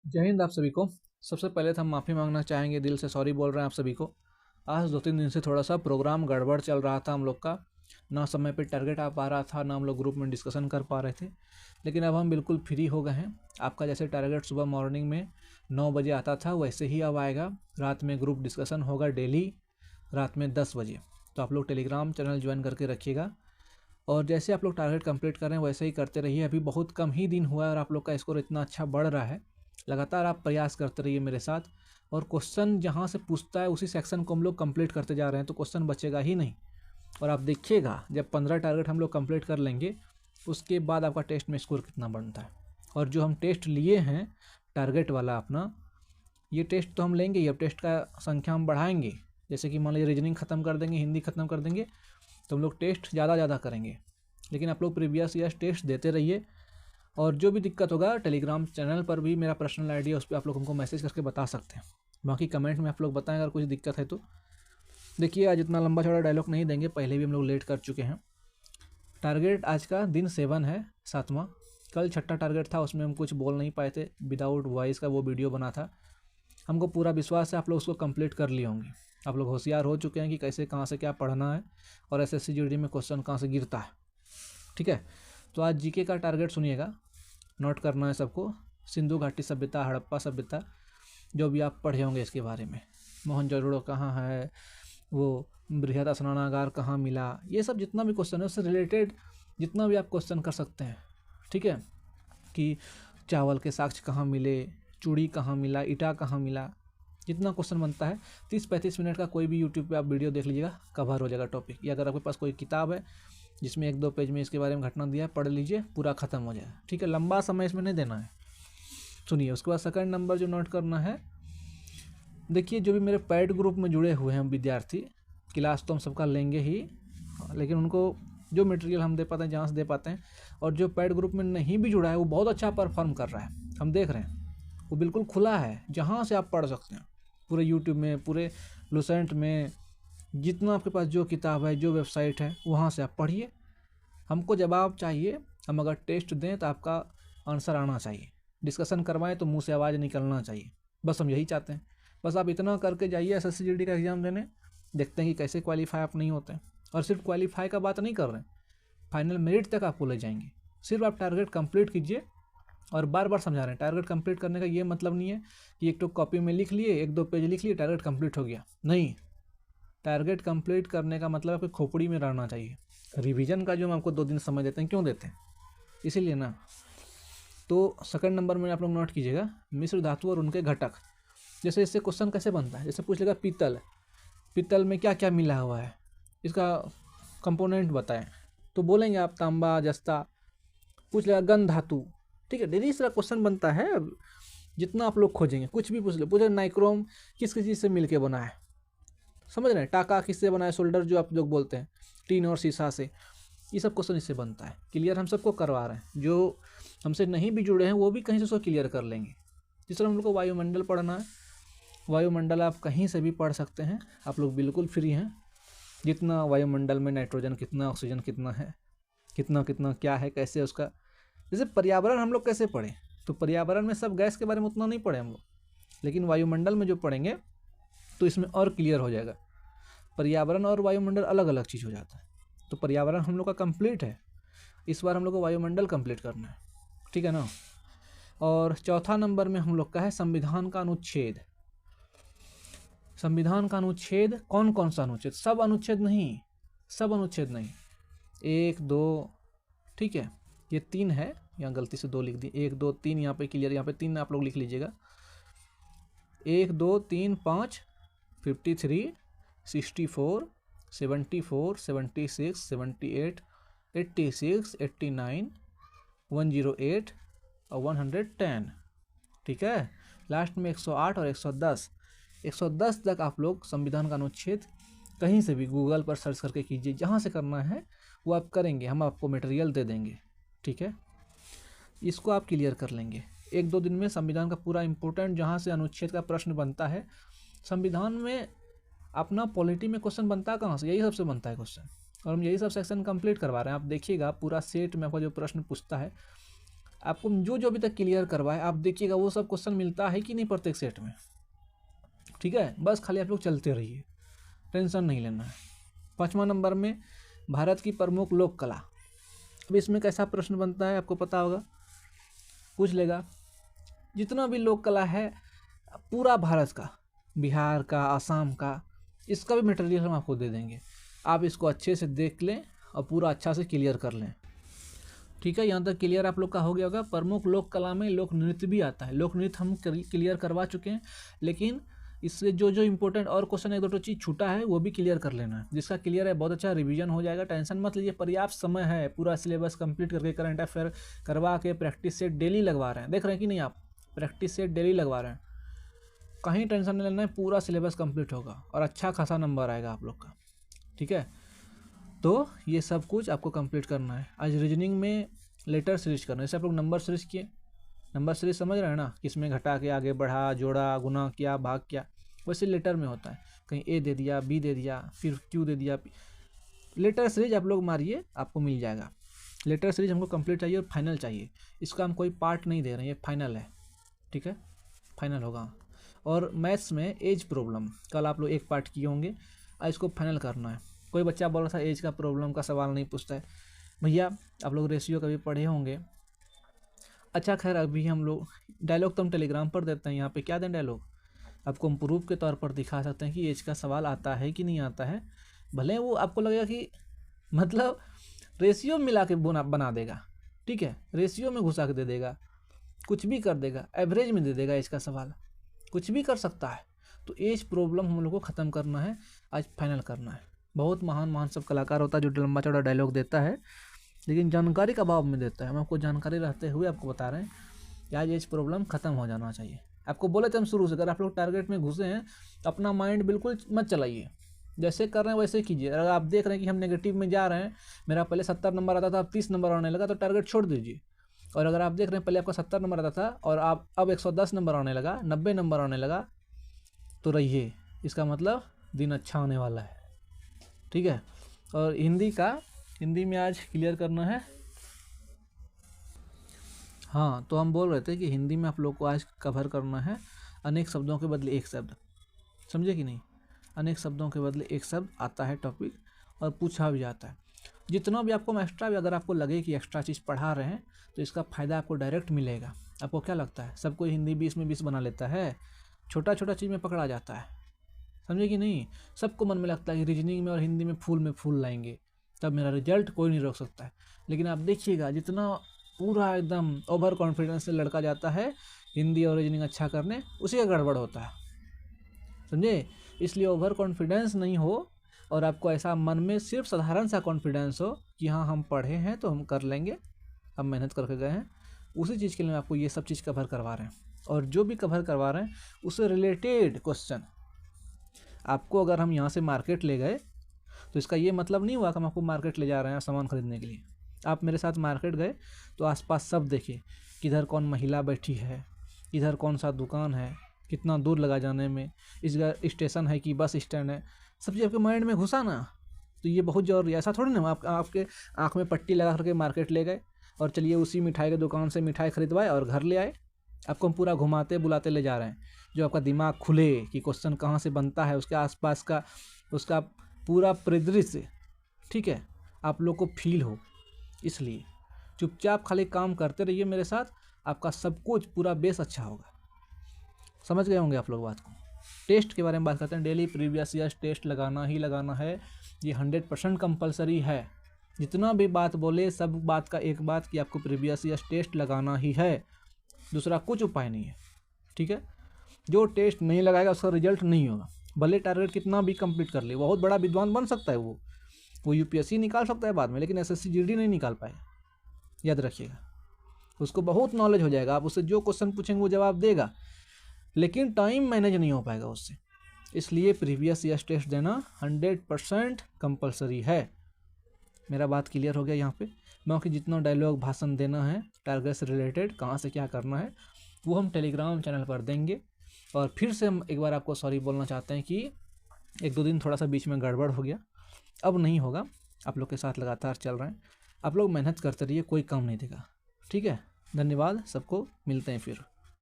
जय हिंद आप सभी को। सबसे पहले तो हम माफ़ी मांगना चाहेंगे, दिल से सॉरी बोल रहे हैं आप सभी को। आज 2-3 दिन से थोड़ा सा प्रोग्राम गड़बड़ चल रहा था हम लोग का, ना समय पे टारगेट आ पा रहा था, ना हम लोग ग्रुप में डिस्कशन कर पा रहे थे। लेकिन अब हम बिल्कुल फ्री हो गए हैं। आपका जैसे टारगेट सुबह मॉर्निंग में 9 बजे आता था वैसे ही अब आएगा। रात में ग्रुप डिस्कशन होगा डेली रात में 10 बजे। तो आप लोग टेलीग्राम चैनल ज्वाइन करके रखिएगा और जैसे आप लोग टारगेट कंप्लीट कर रहे हैं वैसे ही करते रहिए। अभी बहुत कम ही दिन हुआ है और आप लोग का स्कोर इतना अच्छा बढ़ रहा है। लगातार आप प्रयास करते रहिए मेरे साथ, और क्वेश्चन जहाँ से पूछता है उसी सेक्शन को हम लोग कंप्लीट करते जा रहे हैं, तो क्वेश्चन बचेगा ही नहीं। और आप देखिएगा जब 15 टारगेट हम लोग कंप्लीट कर लेंगे उसके बाद आपका टेस्ट में स्कोर कितना बनता है। और जो हम टेस्ट लिए हैं टारगेट वाला अपना, ये टेस्ट तो हम लेंगे ही, अब टेस्ट का संख्या हम बढ़ाएंगे। जैसे कि मान लीजिए रीजनिंग ख़त्म कर देंगे, हिंदी ख़त्म कर देंगे, तो हम लोग टेस्ट ज़्यादा करेंगे। लेकिन आप लोग प्रीवियस ईयर टेस्ट देते रहिए। और जो भी दिक्कत होगा टेलीग्राम चैनल पर भी मेरा पर्सनल आईडी है, उस पर आप लोग हमको मैसेज करके बता सकते हैं। बाकी कमेंट में आप लोग बताएं अगर कुछ दिक्कत है तो। देखिए आज इतना लंबा चौड़ा डायलॉग नहीं देंगे, पहले भी हम लोग लेट कर चुके हैं। टारगेट आज का दिन 7 है, 7वां। कल 6ठा टारगेट था, उसमें हम कुछ बोल नहीं पाए थे, विदाउट वॉइस का वो वीडियो बना था। हमको पूरा विश्वास है आप लोग उसको कंप्लीट कर लिए होंगे। आप लोग होशियार हो चुके हैं कि कैसे कहाँ से क्या पढ़ना है और एसएससी जीडी में क्वेश्चन कहाँ से गिरता है। ठीक है, तो आज जीके का टारगेट सुनिएगा, नोट करना है सबको। सिंधु घाटी सभ्यता, हड़प्पा सभ्यता, जो भी आप पढ़े होंगे इसके बारे में। मोहनजोदड़ो कहाँ है, वो बृहद स्नानागार कहाँ मिला, ये सब जितना भी क्वेश्चन है उससे रिलेटेड जितना भी आप क्वेश्चन कर सकते हैं। ठीक है, कि चावल के साक्ष्य कहाँ मिले, चूड़ी कहाँ मिला, ईटा कहाँ मिला, जितना क्वेश्चन बनता है 30-35 मिनट का कोई भी यूट्यूब पे आप वीडियो देख लीजिएगा, कवर हो जाएगा टॉपिक। या अगर आपके पास कोई किताब है जिसमें 1-2 पेज में इसके बारे में घटना दिया है, पढ़ लीजिए, पूरा ख़त्म हो जाएगा। ठीक है, लंबा समय इसमें नहीं देना है। सुनिए, उसके बाद सेकंड नंबर जो नोट करना है, देखिए जो भी मेरे पैड ग्रुप में जुड़े हुए हैं विद्यार्थी, क्लास तो हम सबका लेंगे ही, लेकिन उनको जो मटेरियल हम दे पाते हैं जहाँ से दे पाते हैं। और जो पैड ग्रुप में नहीं भी जुड़ा है वो बहुत अच्छा परफॉर्म कर रहा है, हम देख रहे हैं। वो बिल्कुल खुला है, जहाँ से आप पढ़ सकते हैं, पूरे यूट्यूब में, पूरे लुसेंट में, जितना आपके पास जो किताब है, जो वेबसाइट है, वहाँ से आप पढ़िए। हमको जवाब चाहिए, हम अगर टेस्ट दें तो आपका आंसर आना चाहिए, डिस्कशन करवाएं तो मुंह से आवाज़ निकलना चाहिए, बस हम यही चाहते हैं। बस आप इतना करके जाइए एसएससी जीडी का एग्ज़ाम देने, देखते हैं कि कैसे क्वालिफाई आप नहीं होते हैं। और सिर्फ क्वालिफाई का बात नहीं कर रहे हैं, फाइनल मेरिट तक आपको ले जाएंगे। सिर्फ आप टारगेट कंप्लीट कीजिए। और बार बार समझा रहे हैं, टारगेट कंप्लीट करने का ये मतलब नहीं है कि एक तो कॉपी में लिख लिए, 1-2 पेज लिख लिए, टारगेट कंप्लीट हो गया। नहीं, टारगेट कंप्लीट करने का मतलब आपकी खोपड़ी में रहना चाहिए। रिवीजन का जो हम आपको 2 दिन समय देते हैं, क्यों देते हैं? इसीलिए ना। तो सेकंड नंबर में आप लोग नोट कीजिएगा, मिश्र धातु और उनके घटक। जैसे इससे क्वेश्चन कैसे बनता है, जैसे पूछ लेगा पीतल, पीतल में क्या क्या मिला हुआ है, इसका कंपोनेंट बताएं, तो बोलेंगे आप तांबा, जस्ता। पूछ लेगा गंध धातु, ठीक है, डेली इस तरह क्वेश्चन बनता है। जितना आप लोग खोजेंगे, कुछ भी पूछे नाइक्रोम किस किस चीज़ से मिल के बना है, समझ रहे हैं, टाका किससे बना है, शोल्डर जो आप लोग बोलते हैं, टीन और शीशा से, ये सब क्वेश्चन इससे बनता है। क्लियर हम सबको करवा रहे हैं, जो हमसे नहीं भी जुड़े हैं वो भी कहीं से उसको क्लियर कर लेंगे। जिस तरह हम लोग को वायुमंडल पढ़ना है, वायुमंडल आप कहीं से भी पढ़ सकते हैं, आप लोग बिल्कुल फ्री हैं। जितना वायुमंडल में नाइट्रोजन कितना, ऑक्सीजन कितना है, कितना कितना क्या है, कैसे उसका, जैसे पर्यावरण हम लोग कैसे पढ़ें, तो पर्यावरण में सब गैस के बारे में उतना नहीं पढ़े हम लोग, लेकिन वायुमंडल में जो पढ़ेंगे तो इसमें और क्लियर हो जाएगा। पर्यावरण और वायुमंडल अलग अलग चीज़ हो जाता है। तो पर्यावरण हम लोग का कंप्लीट है, इस बार हम लोग को वायुमंडल कंप्लीट करना है। ठीक है ना। और चौथा नंबर में हम लोग का है संविधान का अनुच्छेद। संविधान का अनुच्छेद कौन कौन सा अनुच्छेद, सब अनुच्छेद नहीं, सब अनुच्छेद नहीं, 1-2, ठीक है, ये 3 है, यहाँ गलती से 2 लिख दी, 1-2-3 यहाँ पे क्लियर, यहाँ पे 3 आप लोग लिख लीजिएगा। 1-2-3-5, 53, 64, 74, 76, 78, 86, 89, 108 और 110। ठीक है, लास्ट में 108 और 110, 110 तक आप लोग संविधान का अनुच्छेद कहीं से भी गूगल पर सर्च करके कीजिए, जहाँ से करना है वो आप करेंगे, हम आपको मटेरियल दे देंगे। ठीक है, इसको आप क्लियर कर लेंगे 1-2 दिन में। संविधान का पूरा इंपॉर्टेंट जहाँ से अनुच्छेद का प्रश्न बनता है, संविधान में अपना पॉलिटी में क्वेश्चन बनता है कहाँ से, यही सबसे बनता है क्वेश्चन, और हम यही सब सेक्शन कंप्लीट करवा रहे हैं। आप देखिएगा पूरा सेट में आपका जो प्रश्न पूछता है, आपको जो जो अभी तक क्लियर करवाए आप देखिएगा वो सब क्वेश्चन मिलता है कि नहीं प्रत्येक सेट में, ठीक है। बस खाली आप लोग चलते रहिए, टेंशन नहीं लेना है। 5वां नंबर में भारत की प्रमुख लोक कला। अब इसमें कैसा प्रश्न बनता है आपको पता होगा, पूछ लेगा जितना भी लोक कला है पूरा भारत का, बिहार का, आसाम का, इसका भी मटेरियल हम आपको दे देंगे। आप इसको अच्छे से देख लें और पूरा अच्छा से क्लियर कर लें, ठीक है। यहाँ तक क्लियर आप लोग का हो गया होगा। प्रमुख लोक कला में लोक नृत्य भी आता है। लोक नृत्य हम क्लियर करवा चुके हैं, लेकिन इससे जो जो इंपॉर्टेंट और क्वेश्चन एक दो चीज़ छूटा है वो भी क्लियर कर लेना है। जिसका क्लियर है बहुत अच्छा रिवीजन हो जाएगा, टेंशन मत लीजिए, पर्याप्त समय है। पूरा सिलेबस कंप्लीट करके करंट अफेयर करवा के प्रैक्टिस सेट डेली लगवा रहे हैं, देख रहे हैं कि नहीं आप, प्रैक्टिस सेट डेली लगवा रहे हैं, कहीं टेंशन नहीं लेना है। पूरा सिलेबस कंप्लीट होगा और अच्छा खासा नंबर आएगा आप लोग का, ठीक है। तो ये सब कुछ आपको कंप्लीट करना है। आज रीजनिंग में लेटर सीरीज करना है, जैसे आप लोग नंबर सीरीज किए, नंबर सीरीज समझ रहे हैं ना, किसमें घटा के आगे बढ़ा, जोड़ा, गुना किया, भाग किया, वैसे लेटर में होता है। कहीं ए दे दिया, बी दे दिया, फिर क्यू दे दिया। लेटर सीरीज आप लोग मारिए, आपको मिल जाएगा। लेटर सीरीज हमको कंप्लीट चाहिए और फाइनल चाहिए। इसका हम कोई पार्ट नहीं दे रहे हैं, ये फाइनल है, ठीक है, फाइनल होगा। और मैथ्स में एज प्रॉब्लम कल आप लोग एक पार्ट किए होंगे, आज इसको फाइनल करना है। कोई बच्चा बोल रहा था एज का प्रॉब्लम का सवाल नहीं पूछता है, भैया आप लोग रेशियो कभी पढ़े होंगे। अच्छा खैर अभी हम लोग डायलॉग तो हम टेलीग्राम पर देते हैं, यहाँ पे क्या दें डायलॉग, आपको हम प्रूफ के तौर पर दिखा सकते हैं कि एज का सवाल आता है कि नहीं आता है। भले वो आपको लगेगा कि मतलब रेशियो मिला के बना देगा, ठीक है, रेशियो में घुसा के दे देगा, कुछ भी कर देगा, एवरेज में दे देगा एज का सवाल, कुछ भी कर सकता है। तो एज प्रॉब्लम हम लोग को ख़त्म करना है, आज फाइनल करना है। बहुत महान महान सब कलाकार होता है जो लंबा चौड़ा डायलॉग देता है, लेकिन जानकारी का अभाव में देता है। हम आपको जानकारी रहते हुए आपको बता रहे हैं कि आज एज प्रॉब्लम ख़त्म हो जाना चाहिए। आपको बोले थे हम शुरू से, अगर आप लोग टारगेट में घुसे हैं तो अपना माइंड बिल्कुल मत चलाइए, जैसे कर रहे हैं वैसे कीजिए। अगर आप देख रहे हैं कि हम नेगेटिव में जा रहे हैं, मेरा पहले 70 नंबर आता था, अब 30 नंबर आने लगा, तो टारगेट छोड़ दीजिए। और अगर आप देख रहे हैं पहले आपका 70 नंबर आता था और आप अब 110 नंबर आने लगा, 90 नंबर आने लगा, तो रहिए, इसका मतलब दिन अच्छा होने वाला है, ठीक है। और हिंदी में आज क्लियर करना है। हाँ, तो हम बोल रहे थे कि हिंदी में आप लोग को आज कवर करना है अनेक शब्दों के बदले एक शब्द, समझे कि नहीं। अनेक शब्दों के बदले एक शब्द आता है टॉपिक, और पूछा भी जाता है। जितना भी आपको एक्स्ट्रा भी अगर आपको लगे कि एक्स्ट्रा चीज़ पढ़ा रहे हैं तो इसका फ़ायदा आपको डायरेक्ट मिलेगा। आपको क्या लगता है सबको हिंदी 20 में 20 बना लेता है, छोटा छोटा चीज़ में पकड़ा जाता है, समझे कि नहीं। सबको मन में लगता है कि रीजनिंग में और हिंदी में फूल लाएंगे तब मेरा रिजल्ट कोई नहीं रोक सकता है। लेकिन आप देखिएगा जितना पूरा एकदम ओवर कॉन्फिडेंस से लड़का जाता है हिंदी और रीजनिंग अच्छा करने, उसी का गड़बड़ होता है, समझे। इसलिए ओवर कॉन्फिडेंस नहीं हो और आपको ऐसा मन में सिर्फ साधारण सा कॉन्फिडेंस हो कि हाँ हम पढ़े हैं तो हम कर लेंगे, हम मेहनत करके गए हैं, उसी चीज़ के लिए आपको ये सब चीज़ कवर करवा रहे हैं। और जो भी कवर करवा रहे हैं उससे रिलेटेड क्वेश्चन आपको, अगर हम यहाँ से मार्केट ले गए तो इसका ये मतलब नहीं हुआ कि हम आपको मार्केट ले जा रहे हैं सामान खरीदने के लिए। आप मेरे साथ मार्केट गए तो आसपास सब देखिए, किधर कौन महिला बैठी है, इधर कौन सा दुकान है, कितना दूर लगा जाने में, इस स्टेशन है कि बस स्टैंड है, सब चीज़ आपके माइंड में घुसा ना, तो ये बहुत ज़रूरी है। ऐसा थोड़ी ना आपके आँख में पट्टी लगा करके मार्केट ले गए और चलिए उसी मिठाई के दुकान से मिठाई खरीदवाए और घर ले आए। आपको हम पूरा घुमाते बुलाते ले जा रहे हैं, जो आपका दिमाग खुले कि क्वेश्चन कहाँ से बनता है, उसके आसपास का उसका पूरा परिदृश्य, ठीक है, आप लोग को फील हो। इसलिए चुपचाप खाली काम करते रहिए मेरे साथ, आपका सब कुछ पूरा बेस अच्छा होगा। समझ गए होंगे आप लोग बात को। टेस्ट के बारे में बात करते हैं। डेली प्रीवियस ईयर टेस्ट लगाना ही लगाना है, ये 100% कंपलसरी है। जितना भी बात बोले सब बात का एक बात कि आपको प्रीवियस ईयर टेस्ट लगाना ही है, दूसरा कुछ उपाय नहीं है, ठीक है। जो टेस्ट नहीं लगाएगा उसका रिजल्ट नहीं होगा, भले टारगेट कितना भी कंप्लीट कर ले। बहुत बड़ा विद्वान बन सकता है वो यूपीएससी निकाल सकता है बाद में, लेकिन एसएससी जीडी नहीं निकाल पाए, याद रखिएगा। उसको बहुत नॉलेज हो जाएगा, आप उससे जो क्वेश्चन पूछेंगे वो जवाब देगा, लेकिन टाइम मैनेज नहीं हो पाएगा उससे। इसलिए प्रीवियस ईयर टेस्ट देना 100% कंपलसरी है। मेरा बात क्लियर हो गया यहाँ पे। बाकी जितना डायलॉग भाषण देना है टारगेट से रिलेटेड, कहाँ से क्या करना है, वो हम टेलीग्राम चैनल पर देंगे। और फिर से हम एक बार आपको सॉरी बोलना चाहते हैं कि 1-2 दिन थोड़ा सा बीच में गड़बड़ हो गया, अब नहीं होगा। आप लोग के साथ लगातार चल रहे हैं, आप लोग मेहनत करते रहिए, कोई काम नहीं देगा, ठीक है। धन्यवाद सबको, मिलते हैं फिर।